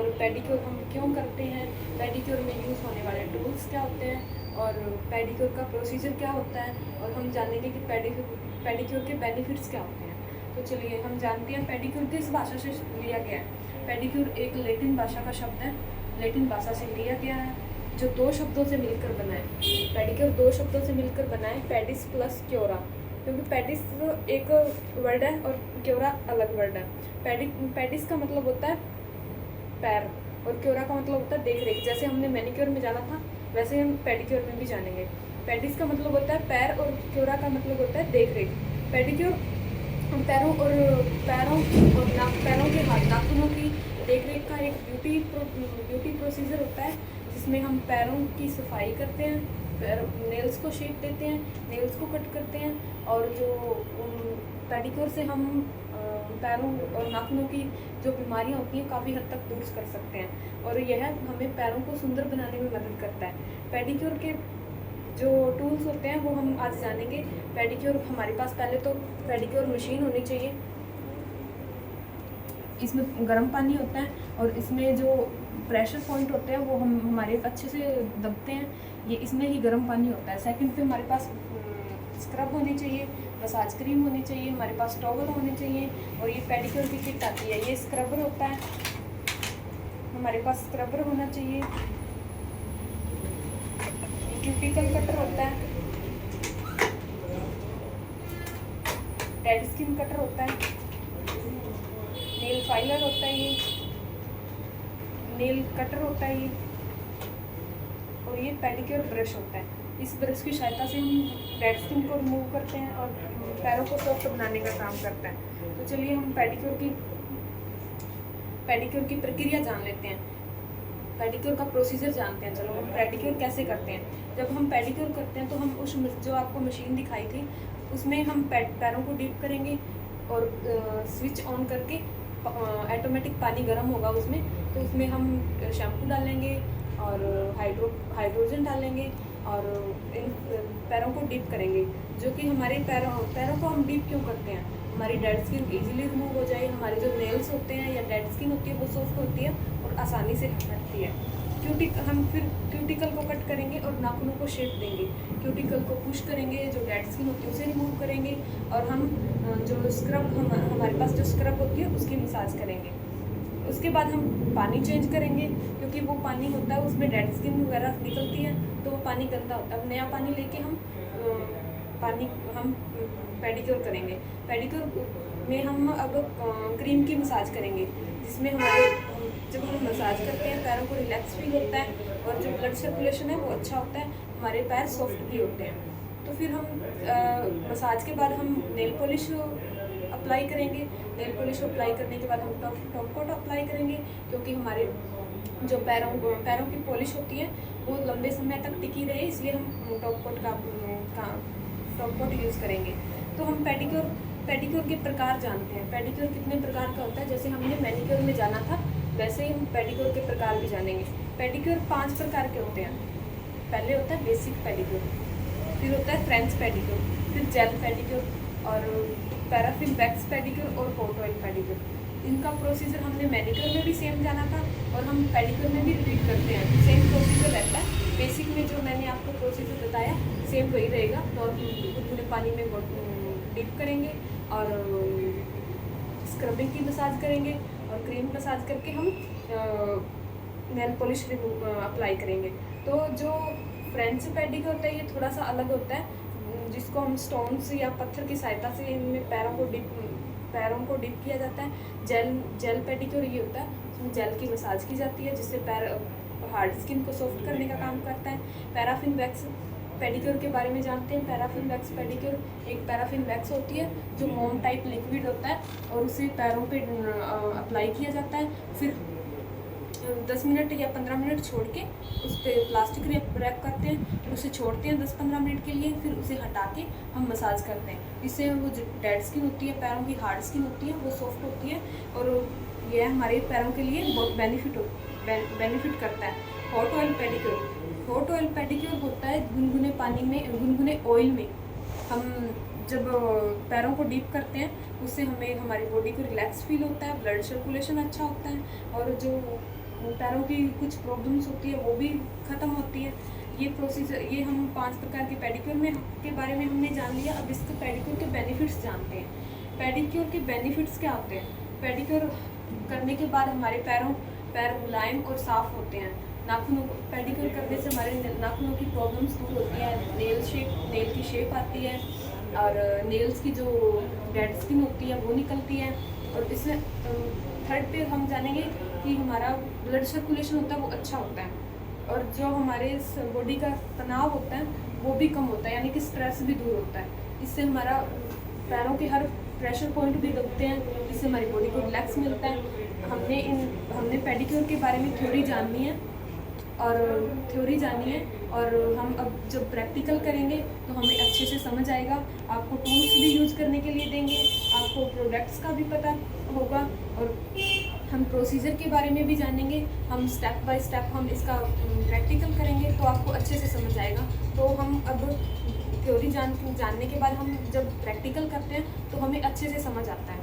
और पेडिक्योर हम क्यों करते हैं, पेडिक्योर में यूज़ होने वाले टूल्स क्या होते हैं और पेडिक्योर का प्रोसीजर क्या होता है, और हम जानेंगे कि पेडिक्योर के बेनिफिट्स क्या होते हैं। तो चलिए हम जानते हैं पेडिक्योर किस भाषा से लिया गया है। पेडिक्योर एक लैटिन भाषा का शब्द है, लैटिन भाषा से लिया गया है, जो 2 शब्दों से मिलकर बना है। पेडिक्योर 2 शब्दों से मिलकर बना है, पेडिस प्लस क्योरा, क्योंकि पेडिस एक वर्ड है और क्योरा अलग वर्ड है। पेडिस का मतलब होता है पैर और क्योरा का मतलब होता है देख रेख। जैसे हमने मैनिक्योर में जाना था वैसे हम पेडिक्योर में भी जानेंगे। पेडिस का मतलब होता है पैर और क्योरा का मतलब होता है देख रेख। पेडिक्योर पैरों के हाथ नाखूनों की देखरेख का एक ब्यूटी प्रोसीजर होता है, जिसमें हम पैरों की सफाई करते हैं, नेल्स को शेप देते हैं, नेल्स को कट करते हैं, और जो पेडिक्योर से हम पैरों और नाखूनों की जो बीमारियां होती हैं काफ़ी हद तक दूर कर सकते हैं, और यह हमें पैरों को सुंदर बनाने में मदद करता है। पेडिक्योर के जो टूल्स होते हैं वो हम आज जानेंगे। पेडिक्योर हमारे पास पहले तो पेडिक्योर मशीन होनी चाहिए, इसमें गर्म पानी होता है और इसमें जो प्रेशर पॉइंट होते हैं वो हम हमारे अच्छे से दबते हैं, ये इसमें ही गर्म पानी होता है। सेकंड पे हमारे पास स्क्रब होनी चाहिए, मसाज क्रीम होनी चाहिए, हमारे पास टॉवल होने चाहिए, और ये पेडिक्योर की किट आती है। ये स्क्रबर होता है, हमारे पास स्क्रबर होना चाहिए, क्यूटिकल कटर होता है, डेड स्किन कटर होता है, नेल फाइलर होता है, ये नेल कटर होता है ये, और ये पेडिक्योर ब्रश होता है। इस ब्रश की सहायता से हम डेड स्किन को रिमूव करते हैं और पैरों को सॉफ्ट बनाने का काम करता है। तो चलिए हम पेडिक्योर की प्रक्रिया जान लेते हैं, पेडिक्योर का प्रोसीजर जानते हैं। चलो हम पेडिक्योर कैसे करते हैं। जब हम पेडिक्योर करते हैं तो हम उस जो आपको मशीन दिखाई थी उसमें हम पैरों को डीप करेंगे और स्विच ऑन करके ऑटोमेटिक पानी गर्म होगा उसमें, तो उसमें हम शैम्पू डालेंगे और हाइड्रोजन डालेंगे और इन पैरों को डीप करेंगे, जो कि हमारे पैरों को हम डीप क्यों करते हैं, हमारी डेड स्किन इजीली रिमूव हो जाए, हमारे जो नेल्स होते हैं या डेड स्किन होती है वो सॉफ्ट होती है और आसानी से हटती है। हम फिर क्यूटिकल को कट करेंगे और नाखूनों को शेप देंगे, क्यूटिकल को पुश करेंगे, जो डेड स्किन होती है उसे रिमूव करेंगे, और हम जो स्क्रब हमारे पास जो स्क्रब होती है उसकी मसाज करेंगे। उसके बाद हम पानी चेंज करेंगे, क्योंकि वो पानी होता है उसमें डेड स्किन वगैरह निकलती है तो वो पानी गंदा होता है। अब नया पानी लेके हम पेडिक्योर करेंगे। पेडिक्योर में हम अब क्रीम की मसाज करेंगे, जिसमें जब हम मसाज करते हैं पैरों को रिलैक्स फील होता है और जो ब्लड सर्कुलेशन है वो अच्छा होता है, हमारे पैर सॉफ्ट भी होते हैं। तो फिर हम मसाज के बाद हम नेल पॉलिश अप्लाई करेंगे। नेल पॉलिश अप्लाई करने के बाद हम टॉप कोट अप्लाई करेंगे, क्योंकि हमारे जो पैरों की पॉलिश होती है वो लंबे समय तक टिकी रहे, इसलिए हम टॉप कोट यूज़ करेंगे। तो हम पेडिक्योर के प्रकार जानते हैं। पेडिक्योर कितने प्रकार का होता है, जैसे हमने मैनिक्योर में जाना था वैसे ही हम पेडिक्योर के प्रकार भी जानेंगे। पेडिक्योर 5 प्रकार के होते हैं। पहले होता है बेसिक पेडिक्योर, फिर होता है फ्रेंच पेडिक्योर, फिर जेल पेडिक्योर और पैराफिन वैक्स पेडिक्योर और हॉट ऑयल पेडिक्योर। इनका प्रोसीजर हमने मैनिक्योर में भी सेम जाना था और हम पेडिक्योर में भी रिपीट करते हैं, सेम प्रोसीजर रहता है। बेसिक में जो मैंने आपको प्रोसीजर बताया सेम वही रहेगा। नॉर्मल पानी में डिप करेंगे और स्क्रबिंग की मसाज करेंगे और क्रीम मसाज करके हम नेल पॉलिश अप्लाई करेंगे। तो जो फ्रेंच पेडिक्योर होता है ये थोड़ा सा अलग होता है, जिसको हम स्टोन्स या पत्थर की सहायता से इनमें पैरों को डिप किया जाता है। जेल पेडिक्योर ये होता है, उसमें जेल की मसाज की जाती है, जिससे पैर हार्ड स्किन को सॉफ्ट करने का काम करता है। पैराफिन वैक्स पेडिक्योर के बारे में जानते हैं। पैराफिन वैक्स पेडिक्योर, एक पैराफिन वैक्स होती है जो मोम टाइप लिक्विड होता है और उसे पैरों पे अप्लाई किया जाता है। फिर 10 मिनट या 15 मिनट छोड़ के उस पर प्लास्टिक रैप करते हैं, फिर उसे छोड़ते हैं 10-15 मिनट के लिए, फिर उसे हटा के हम मसाज करते हैं। इससे वो जो डेड स्किन होती है, पैरों की हार्ड स्किन होती है, वो सॉफ्ट होती है और यह हमारे पैरों के लिए बहुत बेनिफिट करता है। हॉट ऑयल पेडिक्योर होता है गुनगुने पानी में, गुनगुने ऑयल में हम जब पैरों को डीप करते हैं उससे हमें हमारी बॉडी को रिलैक्स फील होता है, ब्लड सर्कुलेशन अच्छा होता है और जो पैरों की कुछ प्रॉब्लम्स होती है वो भी ख़त्म होती है। ये प्रोसीजर, ये हम 5 प्रकार के पेडिक्योर में के बारे में हमने जान लिया। अब इसके पेडिक्योर के बेनिफिट्स जानते हैं। पेडिक्योर के बेनिफिट्स क्या होते हैं? पेडिक्योर करने के बाद हमारे पैर मुलायम और साफ़ होते हैं। नाखूनों को पेडिक्योर करने से हमारे नाखूनों की प्रॉब्लम्स दूर होती है। नेल की शेप आती है और नेल्स की जो डेड स्किन होती है वो निकलती है। और इसमें थर्ड पे हम जानेंगे कि हमारा ब्लड सर्कुलेशन होता है वो अच्छा होता है, और जो हमारे बॉडी का तनाव होता है वो भी कम होता है, यानी कि स्ट्रेस भी दूर होता है। इससे हमारा पैरों के हर प्रेशर पॉइंट भी दबते हैं, इससे हमारी बॉडी को रिलैक्स मिलता है। हमने पेडिक्योर के बारे में थ्योरी जानी है, और हम अब जब प्रैक्टिकल करेंगे तो हमें अच्छे से समझ आएगा। आपको टूल्स भी यूज़ करने के लिए देंगे, आपको प्रोडक्ट्स का भी पता होगा, और हम प्रोसीजर के बारे में भी जानेंगे। हम स्टेप बाय स्टेप हम इसका प्रैक्टिकल करेंगे तो आपको अच्छे से समझ आएगा। तो हम अब थ्योरी जानने के बाद हम जब प्रैक्टिकल करते हैं तो हमें अच्छे से समझ आता है।